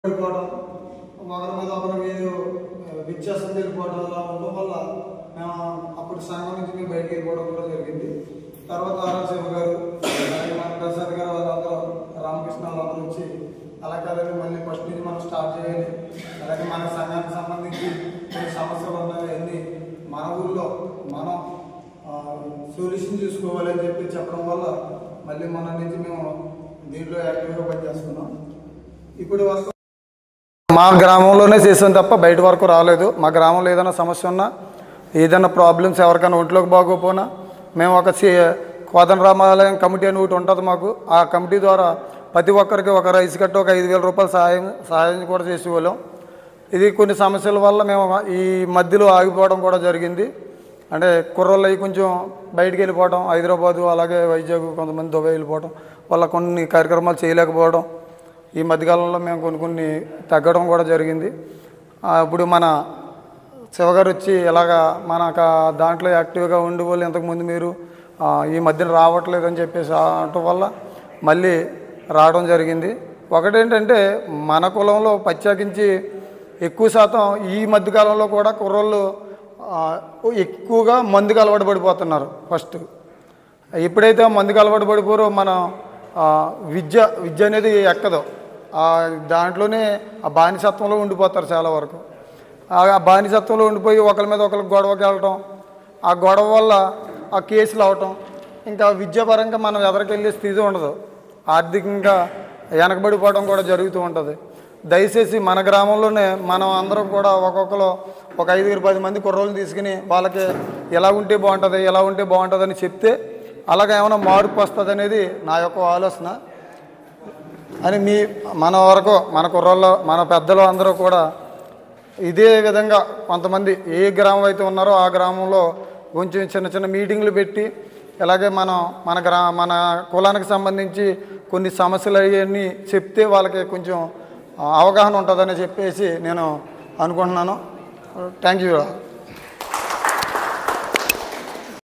వెళ్ళిపోవడం ఒకరి మీద ఒకరు వ్యత్యాసం వెళ్ళిపోవడం అలా ఉండడం వల్ల మేము అప్పుడు సంఘం నుంచి మేము బయటకు వెళ్ళిపోవడం కూడా జరిగింది. తర్వాత ఆర్ఎస్ఎఫ్ గారు మన ప్రసాద్ గారు వాళ్ళందరూ రామకృష్ణ వాళ్ళందరూ వచ్చి అలా కాదని మళ్ళీ ఫస్ట్ నుంచి మనం స్టార్ట్ చేయాలి, అలాగే మన సంఘానికి సంబంధించి కొన్ని సమస్యలు ఉన్నాయి, అన్నీ మన ఊళ్ళో మనం సొల్యూషన్ చూసుకోవాలని చెప్పడం వల్ల మళ్ళీ మన నుంచి మేము దీంట్లో యాక్టివ్గా పనిచేస్తున్నాం. ఇప్పుడు మా గ్రామంలోనే చేసాం తప్ప బయట వరకు రాలేదు. మా గ్రామంలో ఏదైనా సమస్య ఉన్నా, ఏదైనా ప్రాబ్లమ్స్ ఎవరికైనా ఒంట్లోకి బాగోపోయినా మేము ఒక కోదండరామాలయం కమిటీ అని ఒకటి ఉంటుంది మాకు. ఆ కమిటీ ద్వారా ప్రతి ఒక్కరికి ఒక రైస్ కట్టు ఒక 5,000 రూపాయలు సహాయం కూడా చేసేవాళ్ళం. ఇది కొన్ని సమస్యల వల్ల మేము ఈ మధ్యలో ఆగిపోవడం కూడా జరిగింది. అంటే కుర్రోళ్ళు అవి కొంచెం బయటికి వెళ్ళిపోవడం, హైదరాబాదు అలాగే వైజాగ్ కొంతమంది దుబాయ్ వెళ్ళిపోవడం వల్ల కొన్ని కార్యక్రమాలు చేయలేకపోవడం, ఈ మధ్యకాలంలో మేము కొన్ని తగ్గడం కూడా జరిగింది. ఇప్పుడు మన శివగారు వచ్చి ఇలాగా మనకు దాంట్లో యాక్టివ్గా ఉండి వాళ్ళు ఇంతకుముందు మీరు ఈ మధ్యన రావట్లేదని చెప్పేసి అనటం వల్ల మళ్ళీ రావడం జరిగింది. ఒకటేంటంటే మన కులంలో ప్రత్యేకించి ఎక్కువ శాతం ఈ మధ్యకాలంలో కూడా కుర్రోళ్ళు ఎక్కువగా మందుకు అలవాటు పడిపోతున్నారు. ఫస్ట్ ఎప్పుడైతే మందుకు అలవాటు పడిపోరో మన విద్య అనేది ఎక్కదు, దాంట్లోనే ఆ బానిసత్వంలో ఉండిపోతారు చాలా వరకు. ఆ బానిసత్వంలో ఉండిపోయి ఒకరి మీద ఒకరికి గొడవకి వెళ్ళటం, ఆ గొడవ వల్ల ఆ కేసులు అవటం, ఇంకా విద్యాపరంగా మనం ఎదరికెళ్ళే స్థితి ఉండదు, ఆర్థికంగా వెనకబడిపోవడం కూడా జరుగుతూ ఉంటుంది. దయచేసి మన గ్రామంలోనే మనం అందరం కూడా ఒక్కొక్కరు ఒక 5-10 మంది కుర్రోళ్ళని తీసుకుని వాళ్ళకి ఎలా ఉంటే బాగుంటుంది అని చెప్తే అలాగే ఏమైనా మార్పు వస్తుంది అనేది నా యొక్క ఆలోచన అని మన వరకు మన కుర్రోళ్ళు మన పెద్దలు అందరూ కూడా ఇదే విధంగా కొంతమంది ఏ గ్రామం అయితే ఉన్నారో ఆ గ్రామంలో కొంచెం చిన్న మీటింగ్లు పెట్టి ఇలాగే మన కులానికి సంబంధించి కొన్ని సమస్యలు అవన్నీ చెప్తే వాళ్ళకి కొంచెం అవగాహన ఉంటుందని చెప్పేసి నేను అనుకుంటున్నాను. Thank you.